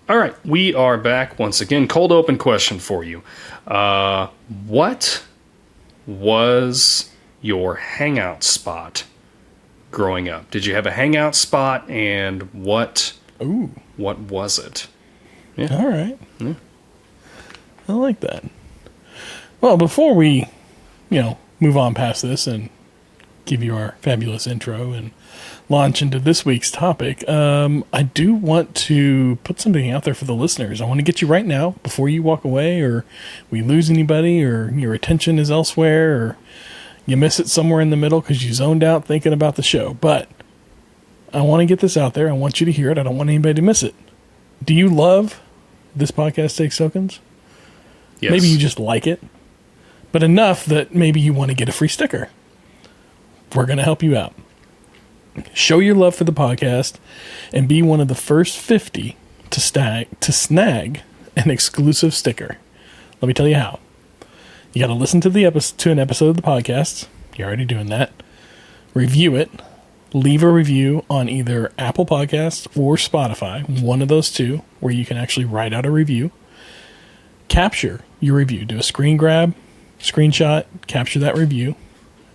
All right, we are back once again. Cold open question for you. What was your hangout spot growing up? Did you have a hangout spot, and what was it? Yeah. All right. Yeah. I like that. Well, before we, move on past this and give you our fabulous intro and launch into this week's topic, I do want to put something out there for the listeners. I want to get you right now, before you walk away or we lose anybody or your attention is elsewhere or you miss it somewhere in the middle because you zoned out thinking about the show. But I want to get this out there. I want you to hear it. I don't want anybody to miss it. Do you love This Podcast Takes Tokens? Yes. Maybe you just like it, but enough that maybe you want to get a free sticker. We're going to help you out. Show your love for the podcast and be one of the first 50 to snag an exclusive sticker. Let me tell you how. You got to listen to an episode of the podcast. You're already doing that. Review it. Leave a review on either Apple Podcasts or Spotify, one of those two, where you can actually write out a review. Capture your review. Do a screen grab, screenshot, capture that review,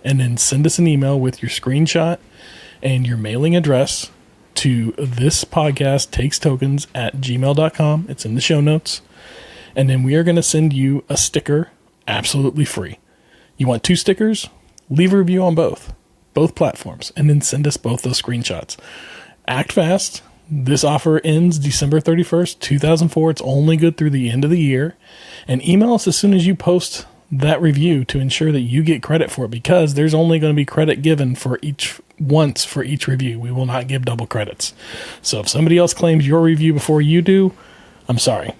and then send us an email with your screenshot and your mailing address to thispodcasttakestokens@gmail.com. It's in the show notes. And then we are going to send you a sticker absolutely free. You want 2 stickers? Leave a review on both platforms, and then send us both those screenshots. Act fast. This offer ends December 31st, 2004. It's only good through the end of the year. And email us as soon as you post that review to ensure that you get credit for it, because there's only going to be credit given for each review. We will not give double credits. So if somebody else claims your review before you do, I'm sorry.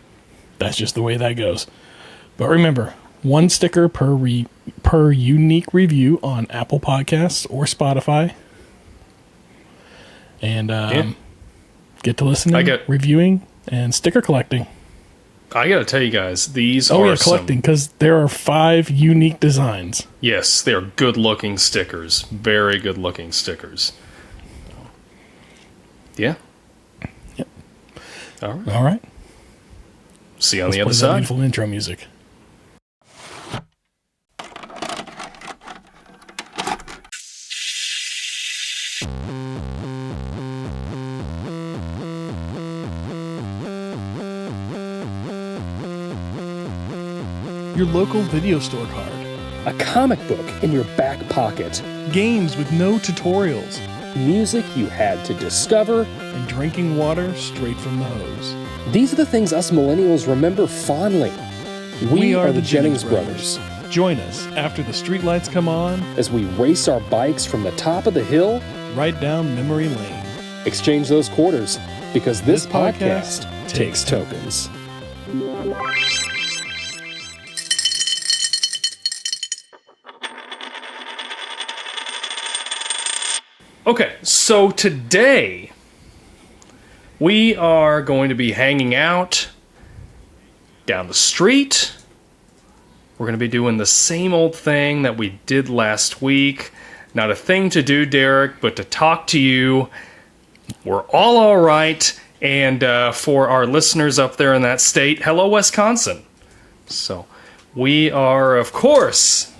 That's just the way that goes. But remember, 1 sticker per unique review on Apple Podcasts or Spotify. And get to listening, reviewing, and sticker collecting. I got to tell you guys, these are collecting, because there are 5 unique designs. Yes, they are good-looking stickers. Very good-looking stickers. Yeah. Yep. All right. All right. See you on the other side. Beautiful intro music. Your local video store card. A comic book in your back pocket. Games with no tutorials. Music you had to discover. And drinking water straight from the hose. These are the things us millennials remember fondly. We are the Jennings brothers. Join us after the streetlights come on as we race our bikes from the top of the hill right down memory lane. Exchange those quarters, because this podcast takes tokens. Okay, so today we are going to be hanging out down the street. We're going to be doing the same old thing that we did last week. Not a thing to do, Derek, but to talk to you. We're all right. And for our listeners up there in that state, hello, Wisconsin. So we are, of course,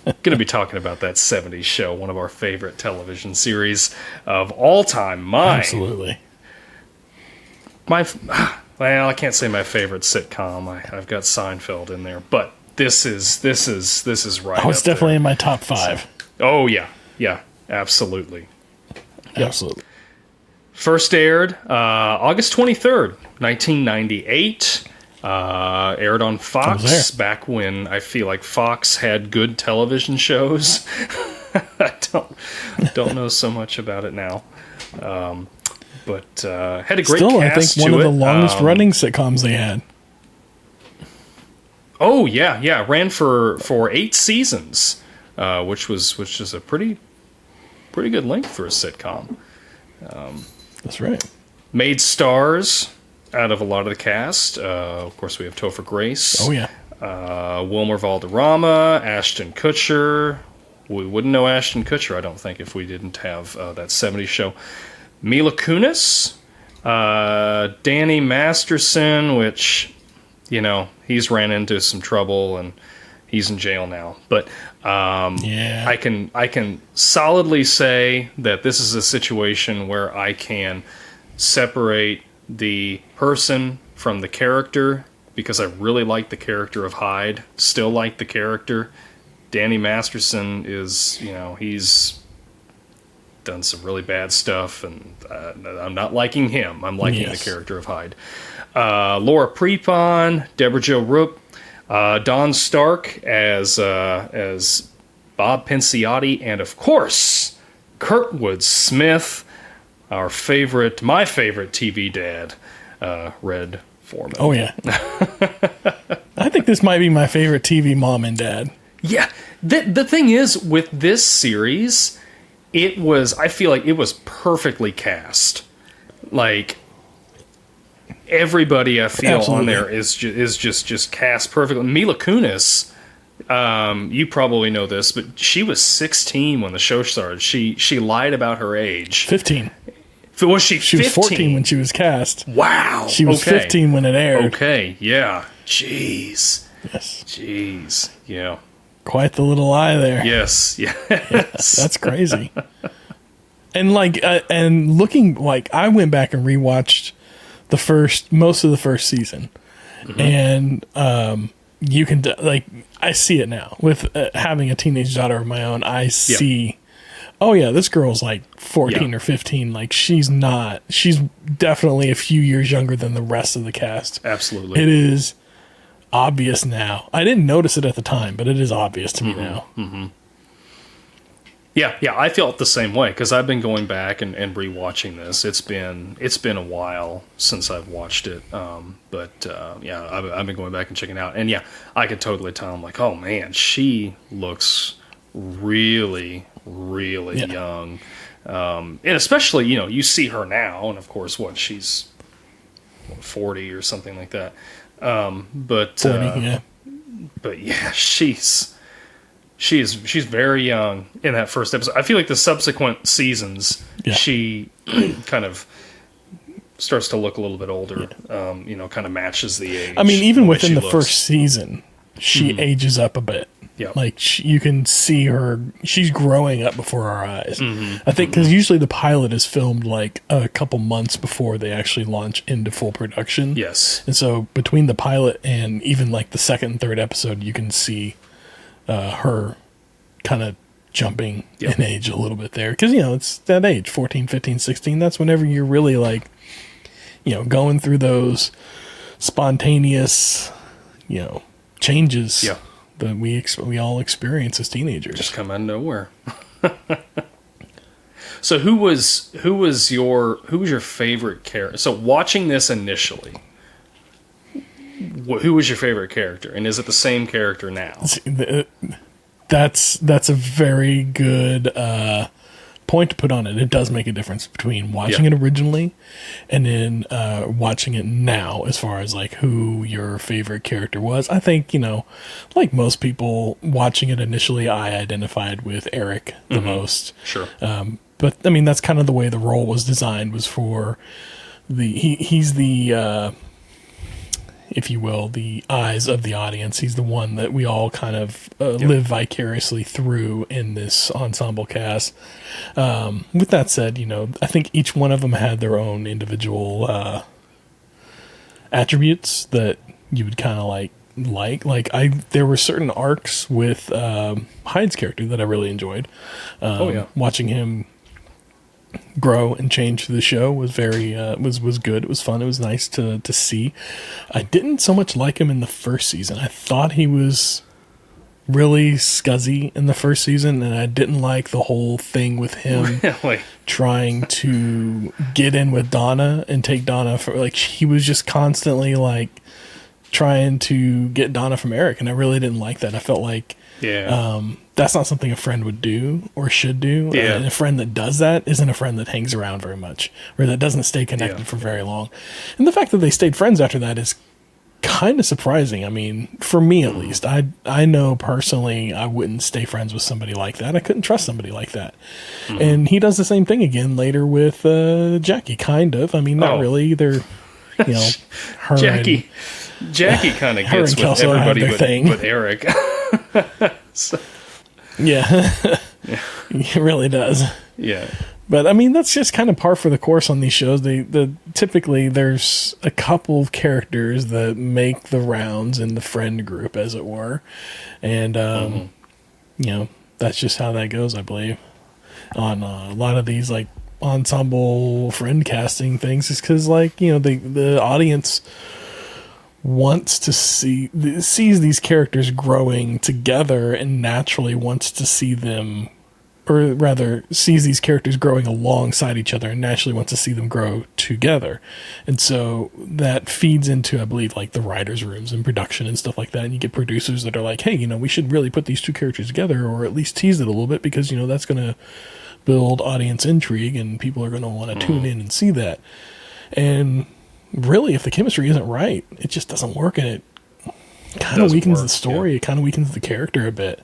going to be talking about that 70s show, one of our favorite television series of all time. Absolutely. Well, I can't say my favorite sitcom. I've got Seinfeld in there, but this is right. Oh, it's definitely in my top 5. Oh yeah, absolutely. Absolutely. First aired August 23rd, 1998. Aired on Fox back when I feel like Fox had good television shows. I don't know so much about it now. But had a great cast. I think one of the longest running sitcoms they had. Oh yeah, ran for 8 seasons, which is a pretty good length for a sitcom. That's right. Made stars out of a lot of the cast. Of course, we have Topher Grace. Oh yeah. Wilmer Valderrama, Ashton Kutcher. We wouldn't know Ashton Kutcher, I don't think, if we didn't have that 70s show. Mila Kunis, Danny Masterson, which, he's ran into some trouble and he's in jail now. But I can solidly say that this is a situation where I can separate the person from the character, because I really like the character of Hyde, still like the character. Danny Masterson is, he's done some really bad stuff, and I'm not liking him. I'm liking the character of Hyde. Laura Prepon, Deborah Jo Rupp, Don Stark as Bob Pinciotti, and of course, Kurtwood Smith, my favorite TV dad, Red Forman. Oh yeah. I think this might be my favorite TV mom and dad. Yeah. The thing is, with this series, I feel like it was perfectly cast. Like, everybody I feel on there is just cast perfectly. Mila Kunis, you probably know this, but she was 16 when the show started. She lied about her age. 15. Was she 15? She was 14 when she was cast. Wow. She was 15 when it aired. Okay, yeah. Jeez. Yes. Jeez. Yeah. Quite the little lie there. Yes. Yes. That's crazy. And and looking, I went back and rewatched most of the first season. Mm-hmm. And you can, I see it now. With having a teenage daughter of my own, I see, oh yeah, this girl's 14 or 15. She's definitely a few years younger than the rest of the cast. Absolutely. It is obvious now. I didn't notice it at the time, but it is obvious to me now. Mm-hmm. Yeah, I felt the same way, because I've been going back and rewatching this. It's been a while since I've watched it, but I've been going back and checking it out, and yeah, I could totally tell. I'm like, oh man, she looks really, really young, and especially you see her now, and of course, she's 40 or something like that. But 40, but yeah, she's very young in that first episode. I feel like the subsequent seasons, she kind of starts to look a little bit older. Kind of matches the age. I mean, even within the first season, she ages up a bit. Yeah, you can see her; she's growing up before our eyes. Mm-hmm. I think because usually the pilot is filmed a couple months before they actually launch into full production. Yes, and so between the pilot and even the second and third episode, you can see her kind of jumping in age a little bit there, because it's that age, 14, 15, 16. That's whenever you're really going through those spontaneous changes that we all experience as teenagers. Just come out of nowhere. So who was your favorite character? So watching this initially, who was your favorite character, and is it the same character now? That's a very good point to put on it. It does make a difference between watching it originally and then watching it now, as far as who your favorite character was. I think, like most people watching it initially, I identified with Eric the most. Sure. But I mean, that's kind of the way the role was designed, was for he's the if you will, the eyes of the audience. He's the one that we all kind of live vicariously through in this ensemble cast. With that said, I think each one of them had their own individual attributes that you would kind of like. There were certain arcs with Hyde's character that I really enjoyed. Watching him grow and change through the show was very was good. It was fun. It was nice to see. I didn't so much like him in the first season. I thought he was really scuzzy in the first season, and I didn't like the whole thing with him trying to get in with Donna and take Donna for he was just constantly trying to get Donna from Eric, and I really didn't like that. I felt like that's not something a friend would do or should do. And a friend that does that isn't a friend that hangs around very much, or that doesn't stay connected for very long. And the fact that they stayed friends after that is kind of surprising. I mean, for me at least, I know personally I wouldn't stay friends with somebody like that. I couldn't trust somebody like that. And he does the same thing again later with Jackie, kind of. I mean, not really. They're, you know, her Jackie kind of gets with Kelso everybody thing. but Eric. So, yeah, it really does. yeah. But I mean, that's just kind of par for the course on these shows. Typically there's a couple of characters that make the rounds in the friend group, as it were, and you know, that's just how that goes, I believe, on a lot of these like ensemble friend casting things. Is because, like, you know, the audience wants to sees these characters growing together and naturally wants to see them, or rather sees these characters growing alongside each other and naturally wants to see them grow together. And so that feeds into, I believe, like the writers' rooms and production and stuff like that. And you get producers that are like, hey, you know, we should really put these two characters together, or at least tease it a little bit, because, you know, that's going to build audience intrigue and people are going to want to tune in and see that. And really, if the chemistry isn't right, it just doesn't work, and it kind of weakens the story. Yeah. It kind of weakens the character a bit.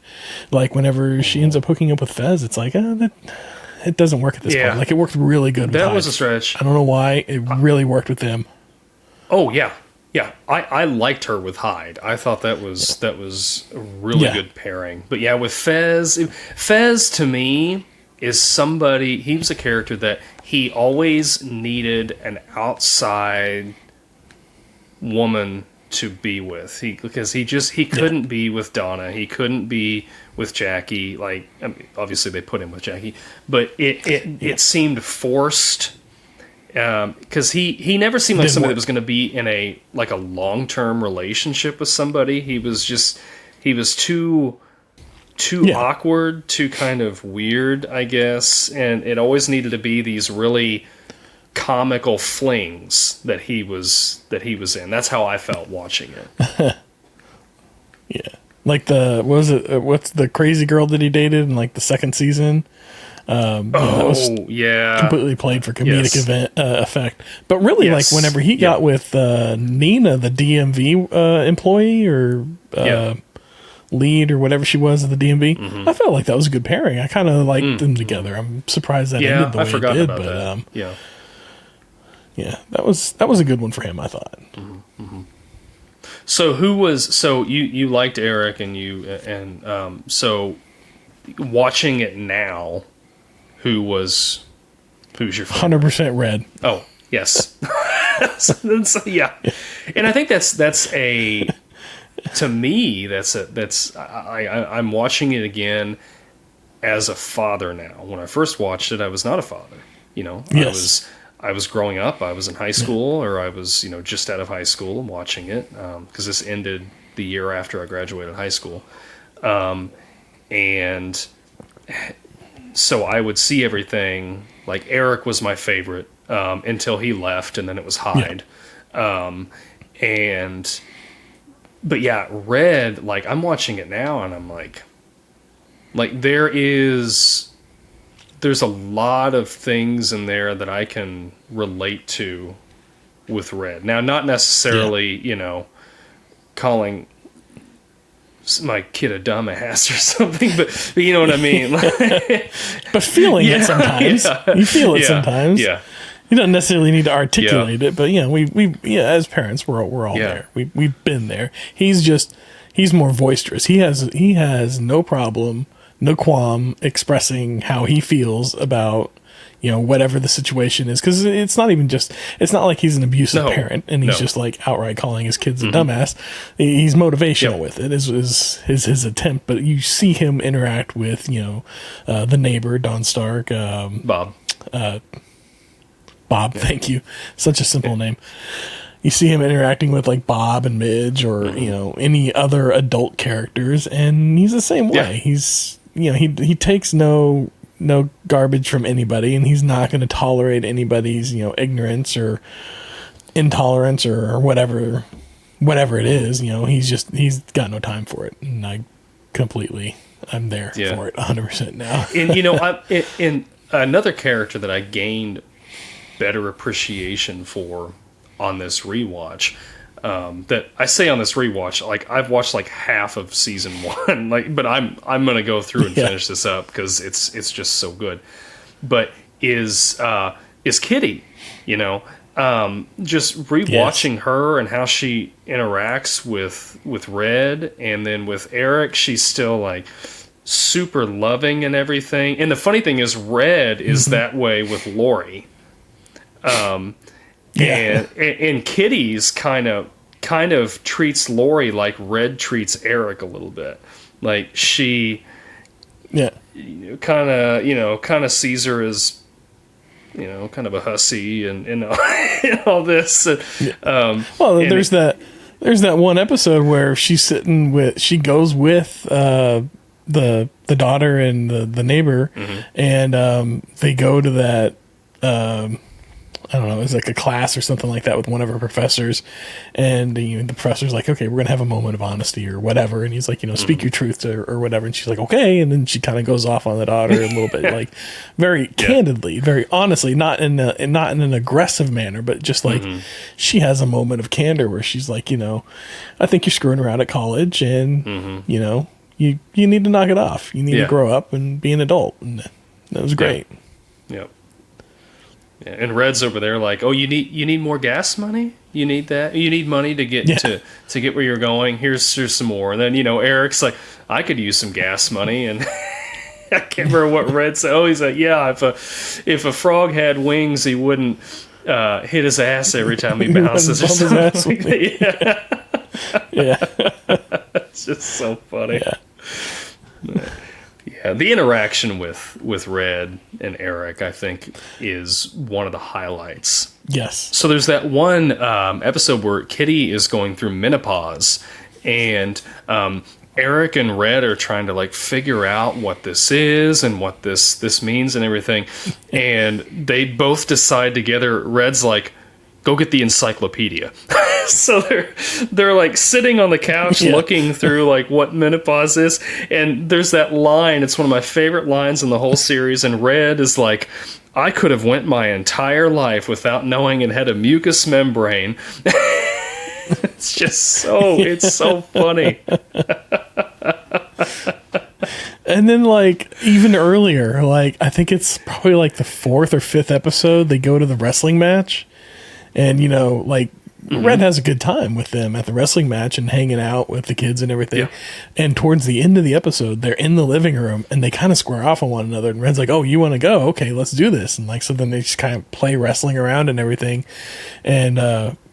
Like whenever she ends up hooking up with Fez, it's like, it doesn't work at this point. Like, it worked really good with That Hyde. was a stretch. I don't know why. It really worked with them. Oh, yeah. Yeah. I liked her with Hyde. I thought that was a really good pairing. But yeah, with Fez to me is somebody, he was a character that he always needed an outside woman to be with, because he couldn't be with Donna, he couldn't be with Jackie. Like, I mean, obviously they put him with Jackie, but it seemed forced, because he never seemed like somebody that was going to be in a long-term relationship with somebody. He was too awkward, too kind of weird, I guess, and it always needed to be these really comical flings that he was in. That's how I felt watching it. Yeah, like what's the crazy girl that he dated in like the second season? That was completely played for comedic effect. But really, like whenever he got with Nina, the DMV employee or lead or whatever she was at the DMV, I felt like that was a good pairing. I kind of liked them together. I'm surprised that ended the way it did, but yeah, that was a good one for him, I thought. So you liked Eric, and so watching it now, who's your favorite? 100% Red. Oh, yes. So, yeah. And I think that's a, to me, I'm watching it again as a father now. When I first watched it, I was not a father. You know, I was growing up. I was in high school, or I was, you know, just out of high school and watching it, because this ended the year after I graduated high school, and so I would see everything. Like, Eric was my favorite until he left, and then it was Hyde, but yeah, Red. Like, I'm watching it now, and I'm like there's a lot of things in there that I can relate to with Red. Now, not necessarily, you know, calling my kid a dumbass or something, but you know what I mean? But feeling it sometimes. Yeah. You feel it sometimes. Yeah. You don't necessarily need to articulate it, but we as parents, we're all there. We've been there. He's more boisterous. He has no problem, no qualm expressing how he feels about, you know, whatever the situation is. Because it's not like he's an abusive parent and he's just like outright calling his kids a dumbass. He's motivational with it, is his attempt. But you see him interact with, you know, the neighbor, Don Stark. Bob, thank you. Such a simple name. You see him interacting with like Bob and Midge, or you know, any other adult characters, and he's the same way. He's, you know, he takes no garbage from anybody, and he's not going to tolerate anybody's, you know, ignorance or intolerance or whatever it is. You know, he's got no time for it, and I'm there for it 100% now. And you know, in another character that I gained better appreciation for on this rewatch that I say on this rewatch. Like I've watched like half of season 1, like, but I'm gonna go through and finish this up because it's just so good. But is Kitty, you know, just rewatching her and how she interacts with Red, and then with Eric, she's still like super loving and everything. And the funny thing is, Red is that way with Lori. And Kitty's kind of treats Lori like Red treats Eric a little bit. Like she kind of sees her as, you know, kind of a hussy and all this. There's that one episode where she goes with the daughter and the neighbor, and they go to that I don't know, it's like a class or something like that with one of her professors, and the professor's like, okay, we're going to have a moment of honesty or whatever, and he's like, you know, speak your truth to her or whatever, and she's like, okay, and then she kind of goes off on the daughter a little bit, like very candidly, very honestly, not in an aggressive manner, but just like she has a moment of candor where she's like, you know, I think you're screwing around at college, and you know, you need to knock it off. You need to grow up and be an adult, and that was great. Yep. Yeah, and Red's over there like, oh, you need more gas money? You need that? You need money to get to get where you're going? Here's some more. And then, you know, Eric's like, I could use some gas money. And I can't remember what Red said. Oh, he's like, yeah, if a frog had wings, he wouldn't hit his ass every time he bounces or something. It's just so funny. Yeah, the interaction with Red and Eric, I think, is one of the highlights. Yes. So there's that one episode where Kitty is going through menopause, and Eric and Red are trying to like figure out what this is and what this means and everything. And they both decide together. Red's like, go get the encyclopedia. So they're like sitting on the couch looking through like what menopause is, and there's that line, it's one of my favorite lines in the whole series, and Red is like, I could have went my entire life without knowing it had a mucous membrane. It's so funny. And then like even earlier, like I think it's probably like the 4th or 5th episode, they go to the wrestling match. And, you know, like, Red has a good time with them at the wrestling match and hanging out with the kids and everything. Yeah. And towards the end of the episode, they're in the living room and they kind of square off on one another. And Red's like, oh, you want to go? Okay, let's do this. And, like, so then they just kind of play wrestling around and everything. And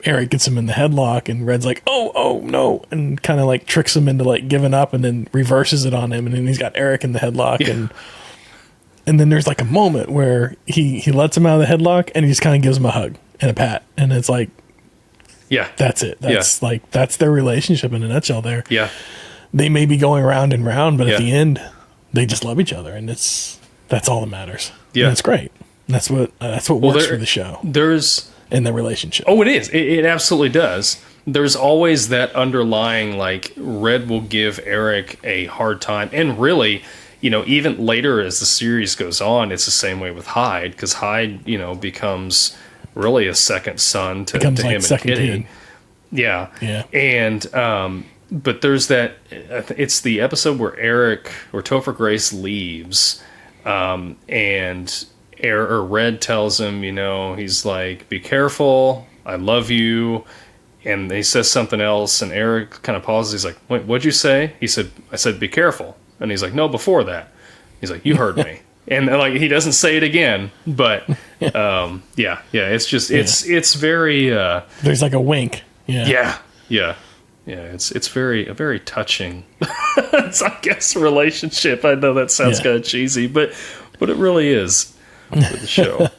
Eric gets him in the headlock and Red's like, oh, no. And kind of, like, tricks him into, like, giving up and then reverses it on him. And then he's got Eric in the headlock. Yeah. And then there's, like, a moment where he lets him out of the headlock and he just kind of gives him a hug and a pat, and it's like, that's it. That's like, that's their relationship in a nutshell there. Yeah. They may be going round and round, but at the end, they just love each other, and that's all that matters. Yeah. And it's great. That's what works for the show. There's in the relationship. Oh, it is. It absolutely does. There's always that underlying, like, Red will give Eric a hard time, and really, you know, even later as the series goes on, it's the same way with Hyde, because Hyde, you know, becomes really a second son to him and Kitty. Kid. Yeah. And but there's that. It's the episode where Topher Grace leaves, and Red tells him, you know, he's like, "Be careful. I love you." And he says something else, and Eric kind of pauses. He's like, "Wait, what'd you say?" He said, "I said be careful." And he's like, "No, before that." He's like, "You heard me." And like he doesn't say it again, but it's just it's very there's like a wink. Yeah. It's a very touching I guess relationship. I know that sounds kind of cheesy, but it really is for the show.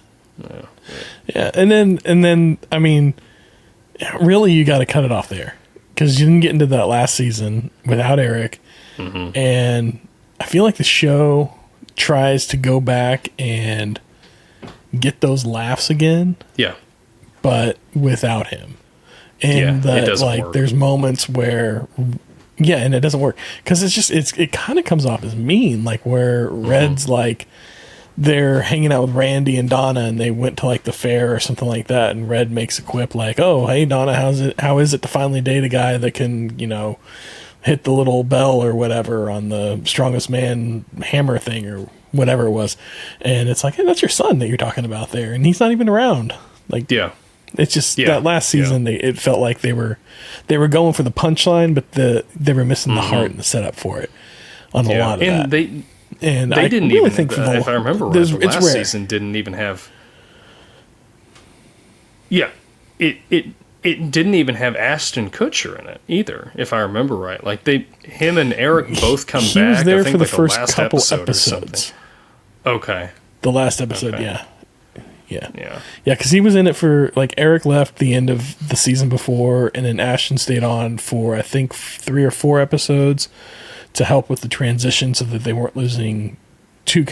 And then I mean, really you got to cut it off there because you didn't get into that last season without Eric, and I feel like the show tries to go back and get those laughs again. Yeah. But without him. And it doesn't like work. There's moments where and it doesn't work. Because it kind of comes off as mean, like where Red's like they're hanging out with Randy and Donna, and they went to like the fair or something like that, and Red makes a quip like, "Oh, hey Donna, how is it to finally date a guy that can, hit the little bell or whatever on the strongest man hammer thing or whatever it was?" And it's like, "Hey, that's your son that you're talking about there, and he's not even around." Like, Yeah. it's just that last season, it felt like they were going for the punchline, but they were missing the heart and the setup for it on a lot of and that. They didn't really even think for the, if I remember right, the last season didn't even have. Yeah, it didn't even have Ashton Kutcher in it either, if I remember right. Like him and Eric both come back. He was there I think for the like first last couple episode episodes. Okay. The last episode, Okay. yeah, because he was in it for like Eric left the end of the season before, and then Ashton stayed on for I think 3 or 4 episodes to help with the transition, so that they weren't losing two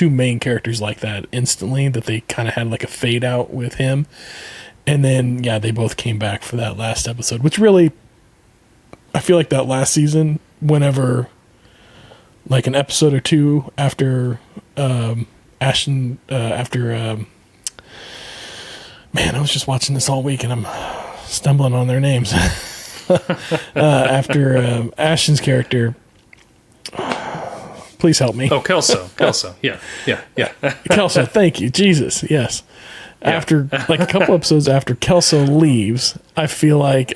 main characters like that instantly. That they kind of had like a fade out with him, and then they both came back for that last episode, which really, I feel like that last season, whenever like an episode or two after Ashton, man, I was just watching this all week and I'm stumbling on their names. After Ashton's character, please help me. Oh, Kelso. Yeah. Kelso, thank you. Jesus, yes. Yeah. After like a couple episodes after Kelso leaves, I feel like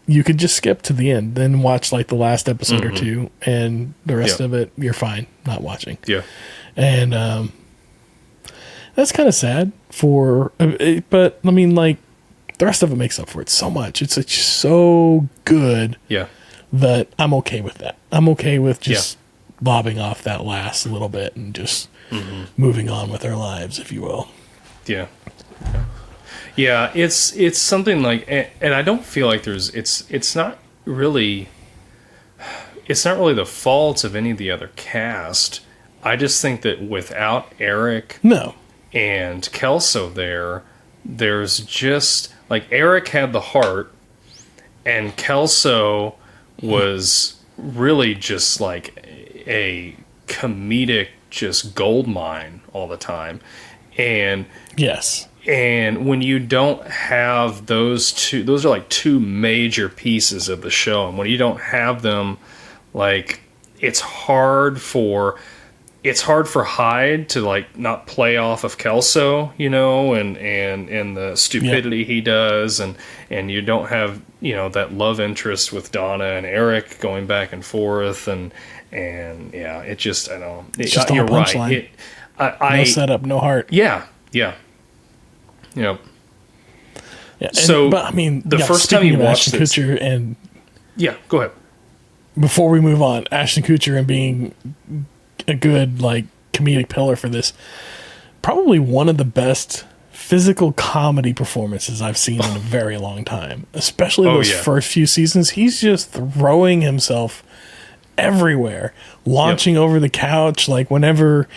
you could just skip to the end, then watch like the last episode or two, and the rest of it you're fine not watching. Yeah. And that's kind of sad for, but I mean, like, the rest of it makes up for it so much. It's so good that I'm okay with that. I'm okay with just lobbing off that last little bit and just moving on with our lives, if you will. Yeah. It's something like, and I don't feel like it's not really the fault of any of the other cast. I just think that without Eric and Kelso there's just like, Eric had the heart and Kelso was really just like a comedic just gold mine all the time. And and when you don't have those two, those are like two major pieces of the show, and when you don't have them, like, it's hard for Hyde to like not play off of Kelso, and the stupidity he does, and you don't have that love interest with Donna and Eric going back and forth, and it just, I don't know. It's just all you're right. punchline. No setup, no heart. Yeah. So, but I mean, the first time you watched Ashton Kutcher, and go ahead. Before we move on, Ashton Kutcher and being a good like comedic pillar for this, probably one of the best physical comedy performances I've seen in a very long time. Especially those first few seasons, he's just throwing himself everywhere, launching over the couch. Like whenever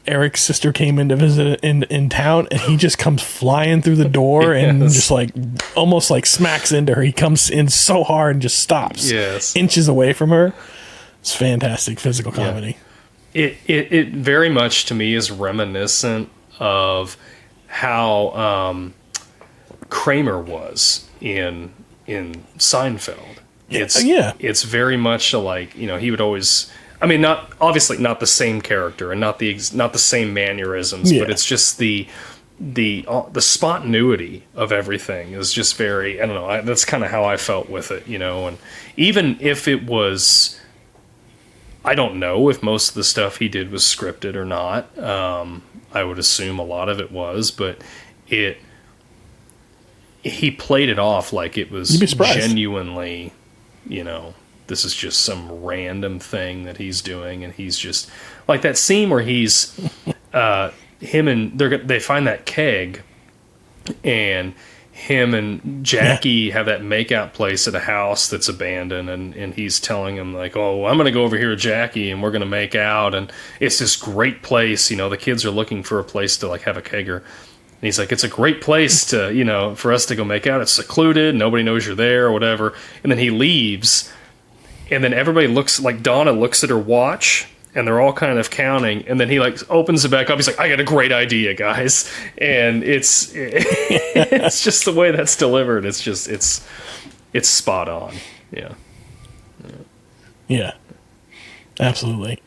Eric's sister came in to visit in town, and he just comes flying through the door and just like almost like smacks into her. He comes in so hard and just stops inches away from her. It's fantastic physical comedy. It very much to me is reminiscent of how Kramer was in Seinfeld. It's very much like, he would always, I mean, not the same character and not the same mannerisms, but it's just the spontaneity of everything is just very, I don't know, that's kind of how I felt with it, and even if it was, I don't know if most of the stuff he did was scripted or not. I would assume a lot of it was, but he played it off like it was genuinely, this is just some random thing that he's doing, and he's just like that scene where he's him and they find that keg, and him and Jackie have that makeout place at a house that's abandoned, and he's telling him like, "Oh, I'm gonna go over here with Jackie and we're gonna make out, and it's this great place, the kids are looking for a place to like have a kegger." And he's like, "It's a great place to, for us to go make out. It's secluded, nobody knows you're there or whatever." And then he leaves, and then everybody looks, like Donna looks at her watch, and they're all kind of counting, and then he like opens it back up. He's like, I got a great idea, guys. And it's just the way that's delivered. It's spot on. Yeah. Yeah. Absolutely.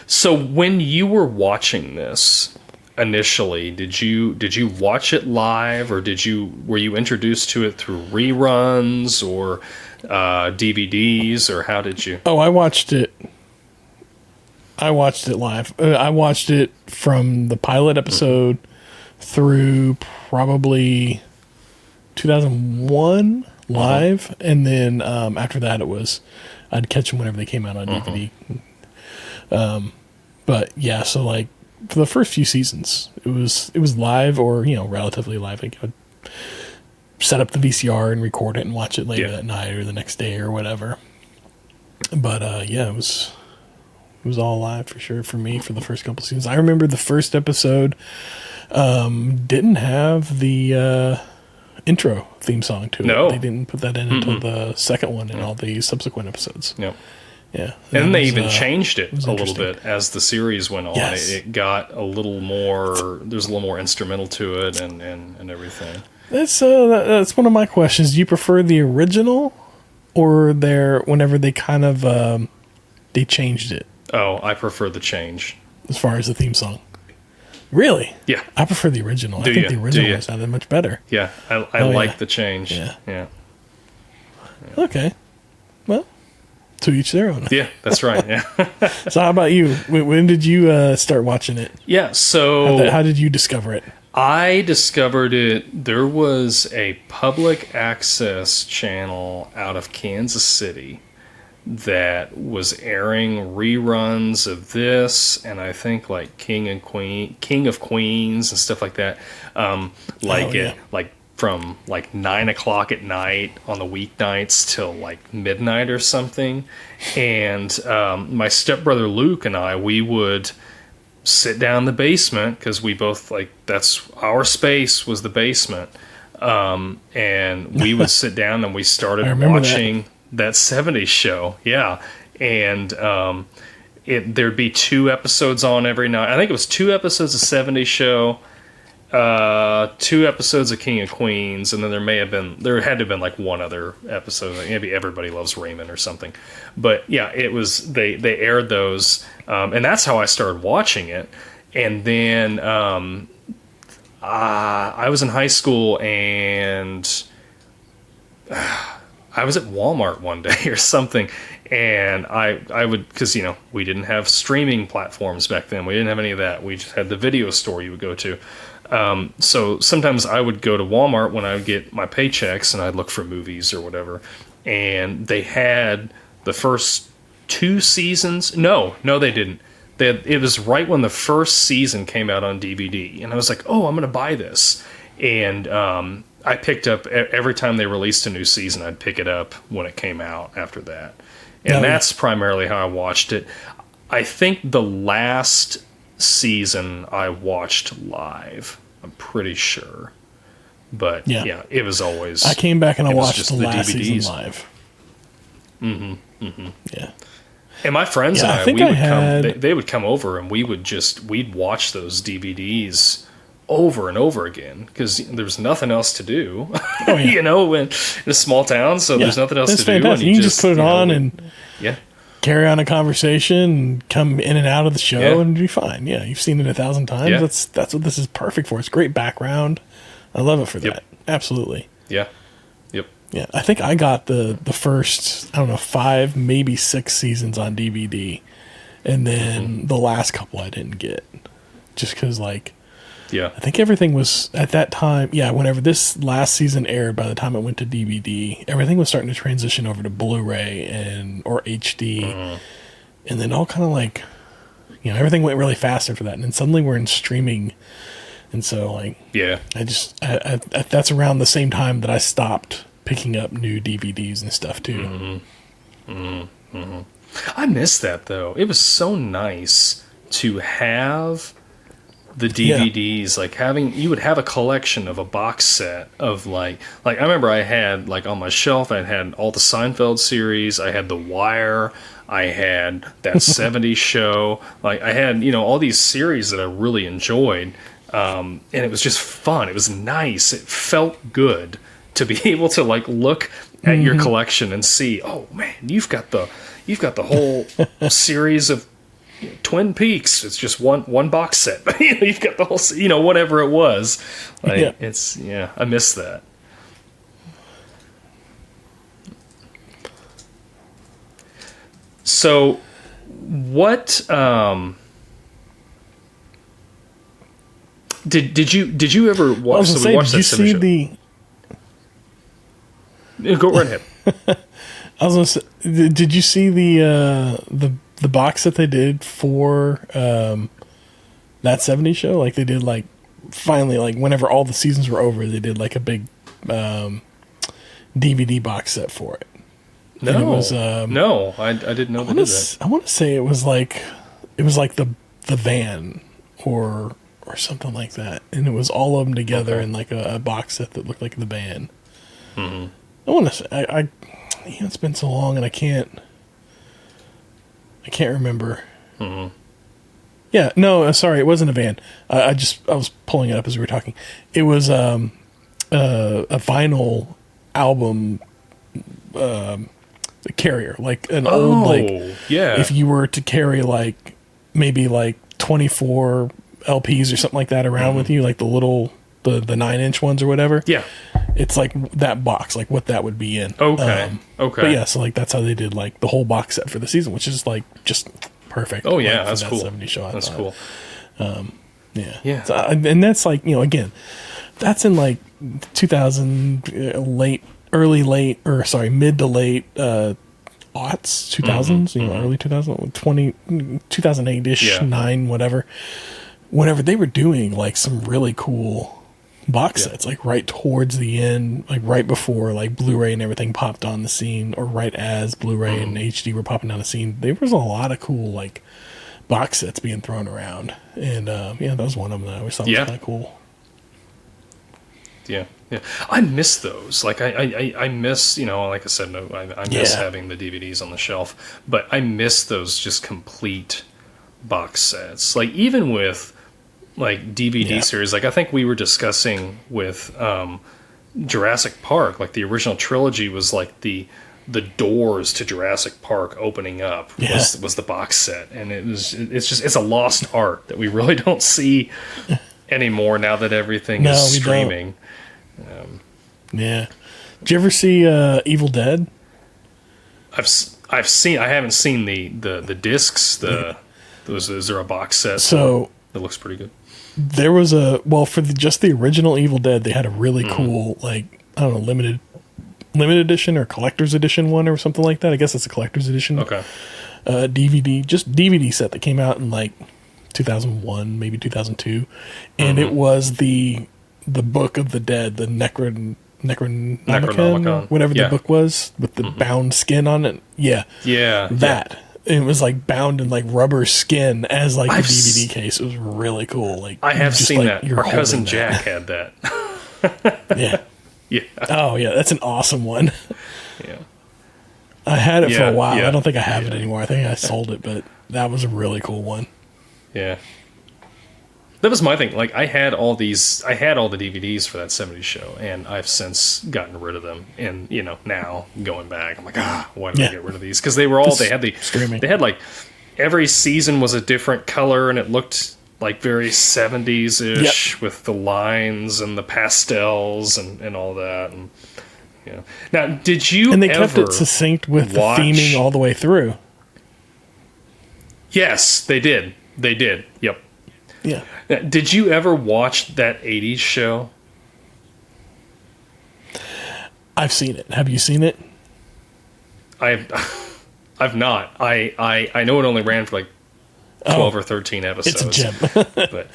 So when you were watching this initially, did you watch it live, or were you introduced to it through reruns or DVDs, or how did you? Oh, I watched it live. I watched it from the pilot episode through probably 2001 live, and then after that I'd catch them whenever they came out on DVD. But yeah, so like for the first few seasons, it was live, or relatively live. Like I would set up the VCR and record it and watch it later that night or the next day or whatever. But yeah, it was all live for sure for me for the first couple seasons. I remember the first episode didn't have the intro theme song to it. No. They didn't put that in until the second one and all the subsequent episodes. Yep. Yeah. And then they even changed it a little interesting. bit as the series went on. Yes. It got a little more, there's a little more instrumental to it and everything. That's one of my questions. Do you prefer the original or whenever they kind of they changed it Oh, I prefer the change. as far as the theme song? Really? Yeah. I prefer the original. Do I think ya? the original Do ya? sounded much better. Yeah, I Oh, like yeah. the change. Yeah. Yeah. Okay. Well, to each their own. Yeah, that's right. Yeah. So how about you? When did you start watching it? Yeah, so How did you discover it? I discovered it. There was a public access channel out of Kansas City that was airing reruns of this, and I think like King of Queens and stuff like that. Like from like 9 o'clock at night on the weeknights till like midnight or something. And my stepbrother Luke and we would sit down in the basement, because we both that's our space was the basement, and we would sit down and we started watching that 70s show. Yeah. And there'd be 2 episodes on every night. I think it was 2 episodes of 70s show, 2 episodes of King of Queens, and then there had to have been like one other episode, like maybe Everybody Loves Raymond or something. But yeah, it was they aired those, and that's how I started watching it. And then I was in high school, and I was at Walmart one day or something, and I would, because we didn't have streaming platforms back then. We didn't have any of that. We just had the video store you would go to. So sometimes I would go to Walmart when I would get my paychecks, and I'd look for movies or whatever. And they had the first 2 seasons. No, they didn't. It was right when the first season came out on DVD. And I was like, oh, I'm going to buy this. And I picked up, every time they released a new season, I'd pick it up when it came out after that. And that's primarily how I watched it. I think the last season I watched live, I'm pretty sure. But yeah, it was always... I came back and I watched the last DVDs. season live. Yeah. And my friends and I I, think we would had- come. They would come over, and we'd watch those DVDs over and over again, because there's nothing else to do. Oh, yeah. In a small town, so there's nothing else That's to do. fantastic. And You can just put it on and yeah, carry on a conversation and come in and out of the show Yeah. and be fine. Yeah, you've seen it 1,000 times. Yeah. That's what this is perfect for. It's great background. I love it for that. Absolutely. yeah, yep. Yeah, I think I got the first, 5, maybe 6 seasons on DVD. And then the last couple I didn't get. Just because, Yeah, I think everything was, at that time, whenever this last season aired, by the time it went to DVD, everything was starting to transition over to Blu-ray or HD. And then all kind of everything went really fast after that. And then suddenly we're in streaming. And so, yeah. I that's around the same time that I stopped picking up new DVDs and stuff too. I miss that, though. It was so nice to have the DVDs, like you would have a collection of a box set of like I remember I had like on my shelf, I had all the Seinfeld series, I had The Wire, I had that 70s show, like I had, all these series that I really enjoyed, and it was just fun. It was nice. It felt good to be able to like look at your collection and see, oh man, you've got the whole series of Twin Peaks. It's just one box set. You've got the whole, whatever it was. Like, I miss that. So, what did you ever watch? So we watched that see the? Go right ahead. I was gonna say, did you see the box that they did for that 70s show? Like they did like finally, like whenever all the seasons were over, they did like a big DVD box set for it. No, and it was, no, I didn't know they did that. I want to say it was like the van or something like that, and it was all of them together in like a box set that looked like the van. Mm-hmm. I want to say it's been so long and I can't remember. Mm-hmm. Yeah, no, sorry, it wasn't a van. I was pulling it up as we were talking. It was a vinyl album carrier, like an old, like, if you were to carry like maybe like 24 LPs or something like that around with you, like the little the 9-inch ones or whatever. Yeah, it's like that box, like what that would be in. Okay. But yeah, so like that's how they did like the whole box set for the season, which is like just perfect. Oh yeah, like, that's cool. 70 show, that's cool. Yeah. So, and that's like, again, that's in like 2000, mid to late aughts, 2000s, early 2000, 2008-ish, 9, whatever. Whenever they were doing like some really cool box sets, like right towards the end, like right before like Blu-ray and everything popped on the scene, or right as Blu-ray and HD were popping on the scene, there was a lot of cool like box sets being thrown around, and that was one of them that I always thought was kind of cool. Yeah, I miss those. Like I miss, like I said, I miss having the DVDs on the shelf, but I miss those just complete box sets. Like even with like DVD series, like I think we were discussing with Jurassic Park, like the original trilogy was like the doors to Jurassic Park opening up was the box set, and it's a lost art that we really don't see anymore now that everything is streaming. Did you ever see Evil Dead? I haven't seen the discs. Is there a box set? So that looks pretty good. There was for just the original Evil Dead, they had a really cool, like, I don't know, limited edition or collector's edition one or something like that. I guess it's a collector's edition. Okay. DVD set that came out in like 2001, maybe 2002, and it was the Book of the Dead, the Necronomicon, whatever the book was, with the bound skin on it. Yeah. That. It was like bound in like rubber skin as like the DVD case. It was really cool. Like I have seen that. Our cousin Jack had that. Yeah. Oh yeah, that's an awesome one. Yeah. I had it for a while. I don't think I have it anymore. I think I sold it, but that was a really cool one. Yeah. That was my thing. Like I had all the DVDs for that 70s show, and I've since gotten rid of them. And now going back, I'm like, why did I get rid of these? Because they were all they had like every season was a different color, and it looked like very 70s-ish with the lines and the pastels and all that. And now, did you? And they kept it succinct with the theming all the way through. Yes, they did. They did. Yep. Yeah. Now, did you ever watch that 80s show? I've seen it. Have you seen it? I've not. I know it only ran for like 12 or 13 episodes. It's a gem. But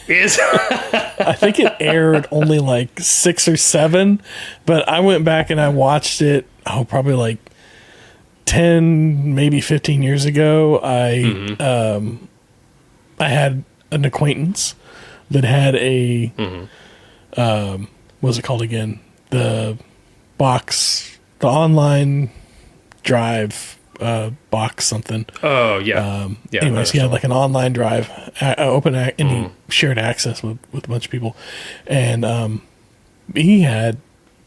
I think it aired only like 6 or 7, but I went back and I watched it probably like 10, maybe 15 years ago. I had an acquaintance that had a what was it called again? The online drive box something. Oh yeah. Anyways, he had like an online drive, and he shared access with a bunch of people, and he had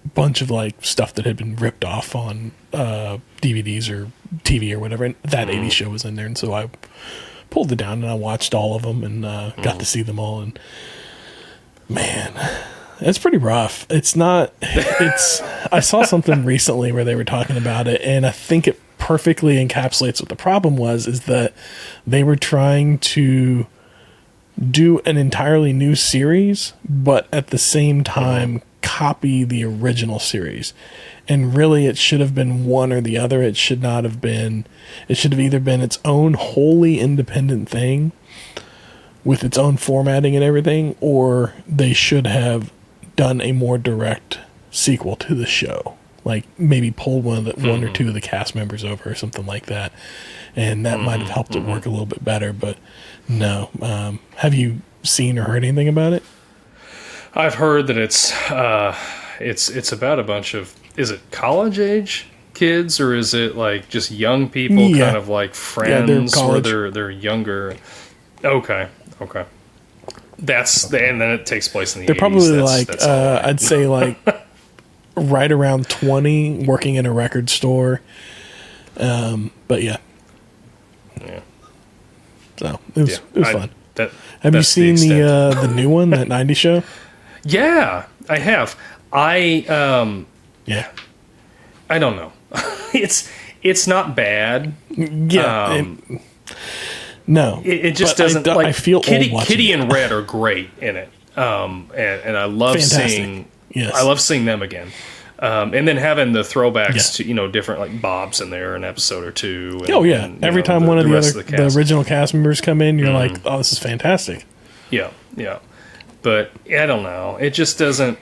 a bunch of like stuff that had been ripped off on DVDs or TV or whatever, and that 80s show was in there, and so I pulled it down and I watched all of them and got to see them all, and man, it's pretty rough. It's not. I saw something recently where they were talking about it, and I think it perfectly encapsulates what the problem was, is that they were trying to do an entirely new series, but at the same time copy the original series. And really it should have been one or the other. It should not have been. It should have either been its own wholly independent thing with its own formatting and everything, or they should have done a more direct sequel to the show. Like maybe pulled one or two of the cast members over or something like that, and that might have helped it work a little bit better. But no, have you seen or heard anything about it? I've heard that it's about a bunch of, is it college age kids or is it like just young people, kind of like friends, or they're younger? Okay. And then it takes place in the 80s. They're probably I'd say like right around 20, working in a record store. But yeah. So it was fun. Have you seen the new one, that 90s show? Yeah, I have. I don't know. It's not bad. Yeah. No, it just doesn't. I feel Kitty and Red are great in it, and I love seeing. Yes. I love seeing them again, and then having the throwbacks to different like Bob's in there an episode or two. And, and, every time one of the original cast members come in, you're like, oh, this is fantastic. Yeah. But I don't know. It just doesn't.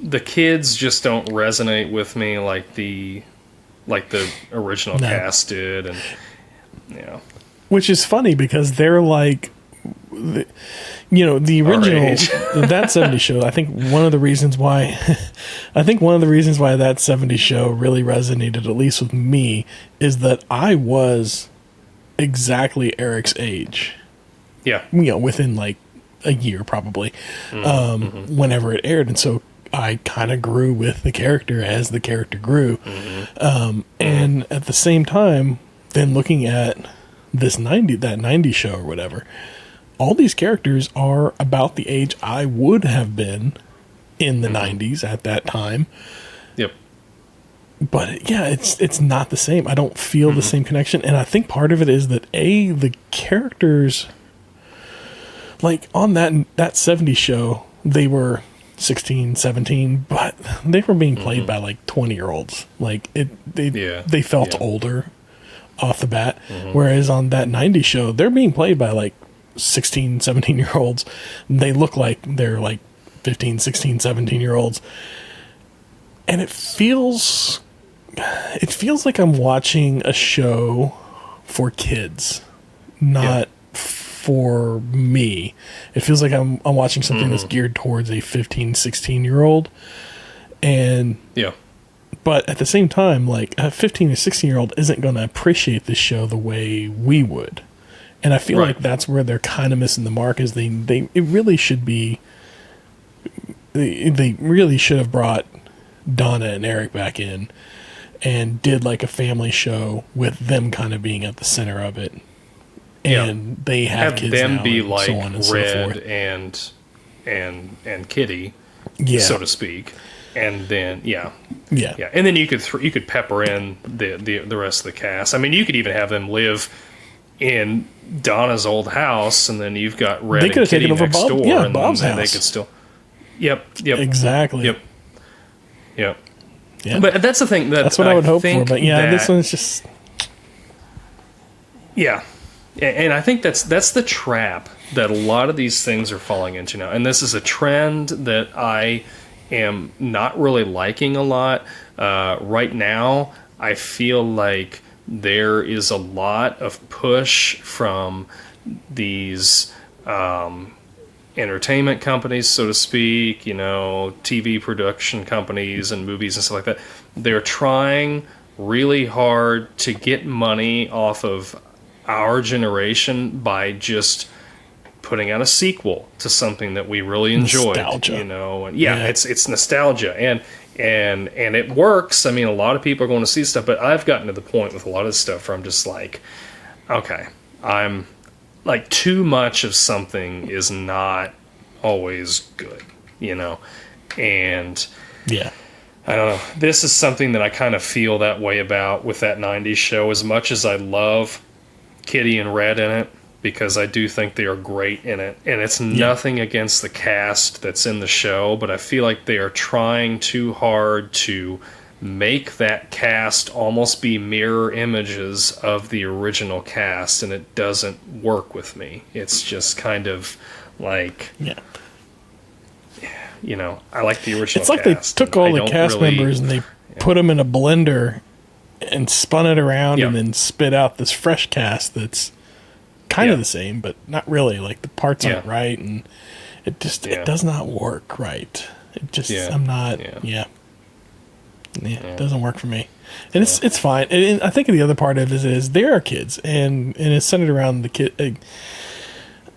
The kids just don't resonate with me like the original cast did, and Which is funny because they're like, the original that 70s show. I think one of the reasons why that 70s show really resonated, at least with me, is that I was exactly Eric's age. Yeah, within like a year probably, whenever it aired, and so I kind of grew with the character as the character grew, and at the same time, then looking at that 90s show or whatever, all these characters are about the age I would have been in the 90s at that time. Yep. But yeah, it's not the same. I don't feel the same connection, and I think part of it is that the characters, like on that 70s show, they were 16, 17, but they were being played by like 20-year-olds. Like they felt older off the bat. Whereas on that 90s show, they're being played by like 16, 17-year-olds. They look like they're like 15, 16, 17-year-olds. And it feels like I'm watching a show for kids, not for me. It feels like I'm watching something that's geared towards a 15, 16-year-old. And but at the same time, like a 15 or 16-year-old isn't going to appreciate this show the way we would. And I feel like that's where they're kind of missing the mark, is they really should have brought Donna and Eric back in and did like a family show with them kind of being at the center of it. And they have kids them now, be and like so on and Red so forth. and Kitty, so to speak. And then and then you could pepper in the rest of the cast. I mean, you could even have them live in Donna's old house, and then you've got Red and Kitty next door, and Bob's then house. they could still. Exactly. Yep. Yeah. But that's the thing that's what I would hope for. But this one's just. Yeah. And I think that's the trap that a lot of these things are falling into now. And this is a trend that I am not really liking a lot. Right now, I feel like there is a lot of push from these entertainment companies, so to speak, TV production companies and movies and stuff like that, they're trying really hard to get money off of our generation by just putting out a sequel to something that we really enjoyed. Nostalgia. And it's nostalgia, and it works. I mean, a lot of people are going to see stuff, but I've gotten to the point with a lot of stuff where I'm just like, okay, I'm like, too much of something is not always good, and Yeah. I don't know. This is something that I kind of feel that way about with that 90s show, as much as I love Kitty and Red in it, because I do think they are great in it. And it's nothing against the cast that's in the show, but I feel like they are trying too hard to make that cast almost be mirror images of the original cast, and it doesn't work with me. It's just kind of like... Yeah. I like the original It's like cast. they took all the cast members and they put them in a blender and spun it around and then spit out this fresh cast that's kind of the same, but not really. Like, the parts aren't right, and it just it does not work right. It just I'm not it doesn't work for me. And it's fine. And I think the other part of it is there are kids, and it's centered around the kid.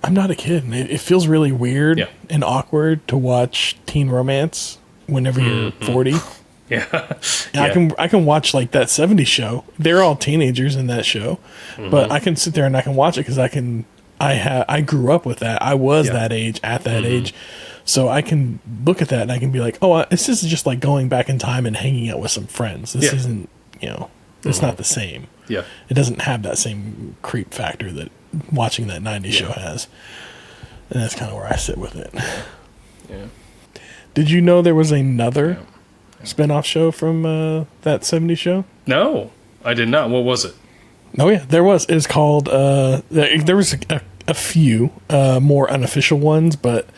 I'm not a kid. It feels really weird and awkward to watch teen romance whenever you're 40. Yeah. I can watch like that 70s show. They're all teenagers in that show, but I can sit there and I can watch it because I grew up with that. I was that age at that age. So I can look at that and I can be like, oh, this is just like going back in time and hanging out with some friends. This isn't, it's not the same. Yeah. It doesn't have that same creep factor that watching that 90s show has. And that's kind of where I sit with it. Yeah. Did you know there was another spin-off show from that 70s show? No, I did not. What was it? Oh, yeah, there was. It's called, there was a few more unofficial ones, but,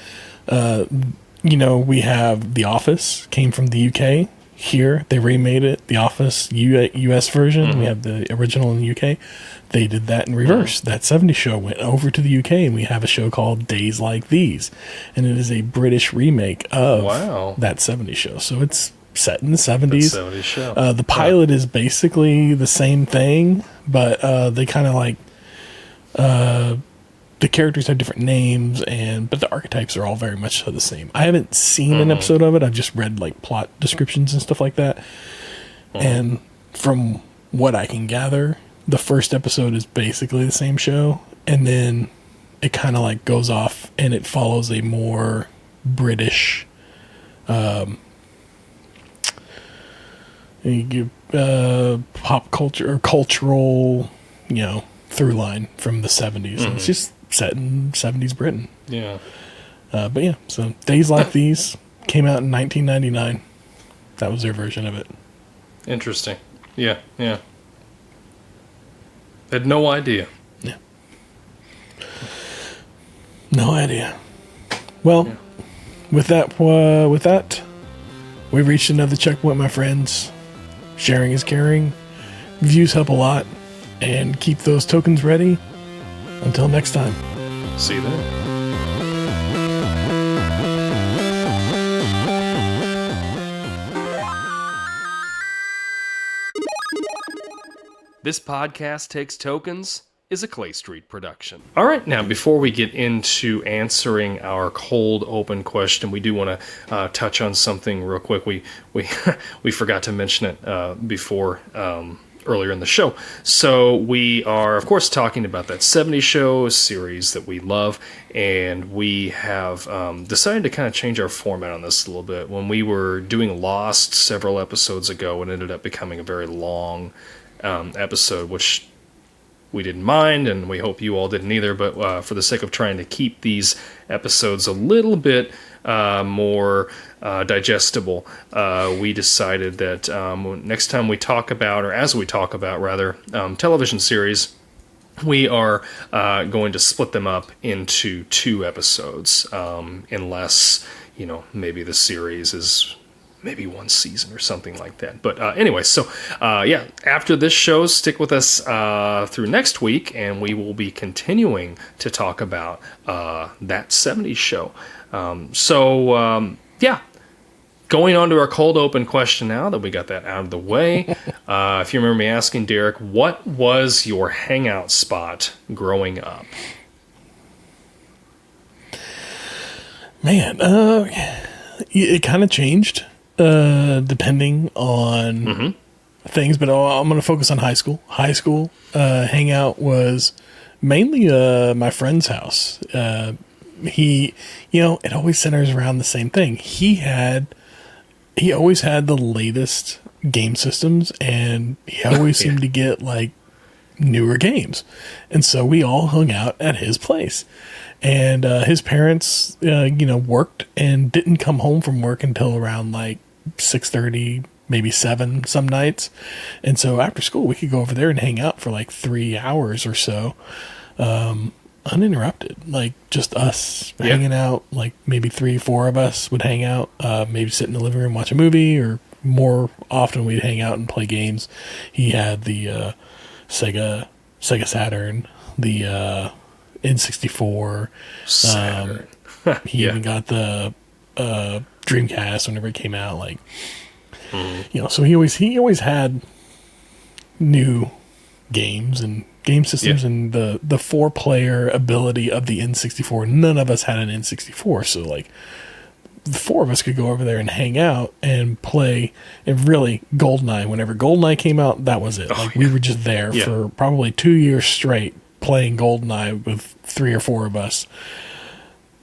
we have The Office, came from the UK. Here, they remade it, The Office US version. We have the original in the UK. They did that in reverse. That 70s show went over to the UK, and we have a show called Days Like These. And it is a British remake of that 70s show. So it's set in the 70s. That 70s show. The pilot is basically the same thing, but they kind of like... the characters have different names, but the archetypes are all very much so the same. I haven't seen an episode of it. I've just read like plot descriptions and stuff like that. And from what I can gather, the first episode is basically the same show, and then it kind of like goes off and it follows a more British pop culture or cultural, through line from the 70s. And it's just set in 70s Britain. Yeah. But yeah, so Days Like These came out in 1999. That was their version of it. Interesting. Yeah. Had no idea. Yeah. No idea. Well, with that, we've reached another checkpoint, my friends. Sharing is caring. Reviews help a lot. And keep those tokens ready. Until next time. See you then. This podcast takes tokens is a Clay Street production. All right, now before we get into answering our cold open question, we do want to touch on something real quick. We forgot to mention it before. Earlier in the show. So we are, of course, talking about that 70s show series that we love, and we have decided to kind of change our format on this a little bit. When we were doing Lost several episodes ago, it ended up becoming a very long episode, which we didn't mind, and we hope you all didn't either, but for the sake of trying to keep these episodes a little bit more digestible, we decided that next time we talk about, or as we talk about rather, television series, we are going to split them up into 2 episodes, unless, maybe the series is maybe one season or something like that. But anyway, so yeah, after this show, stick with us through next week, and we will be continuing to talk about that 70s show. Yeah. Going on to our cold open question now that we got that out of the way. If you remember me asking Derek, what was your hangout spot growing up? Man, it kind of changed depending on things, but I'm going to focus on high school. High school hangout was mainly my friend's house. It always centers around the same thing. He always had the latest game systems, and he always seemed to get like newer games. And so we all hung out at his place. And his parents, worked and didn't come home from work until around like 6:30, maybe 7 some nights. And so after school, we could go over there and hang out for like 3 hours or so. Uninterrupted, like just us hanging out, like maybe 3-4 of us would hang out, maybe sit in the living room, watch a movie, or more often we'd hang out and play games. He had the Sega Saturn, the N64. Saturn. He even got the Dreamcast whenever it came out. Like, so he always had new games and game systems and the 4-player ability of the N64. None of us had an N64, so like the 4 of us could go over there and hang out and play. And really, GoldenEye, whenever GoldenEye came out, that was it. We were just there for probably 2 years straight playing GoldenEye with 3 or 4 of us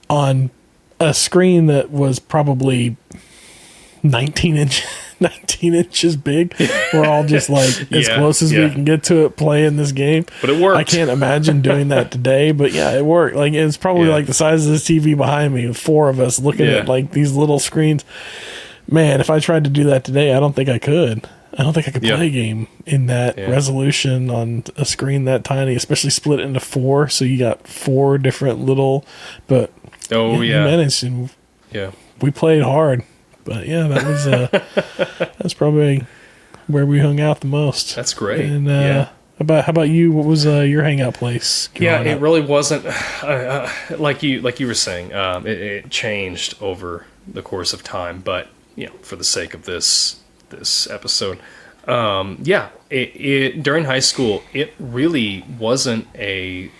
on a screen that was probably 19 inches big. We're all just like as close as we can get to it playing this game. But it worked. I can't imagine doing that today, but yeah, it worked. Like it's probably like the size of this TV behind me, 4 of us looking at like these little screens. Man, if I tried to do that today, I don't think I could. I don't think I could play a game in that resolution on a screen that tiny, especially split into 4. So you got 4 different little, but we managed, and we played hard. But yeah, that was that's probably where we hung out the most. That's great. And how about you? What was your hangout place? It really wasn't like you were saying. It changed over the course of time, but for the sake of this episode, it during high school, it really wasn't a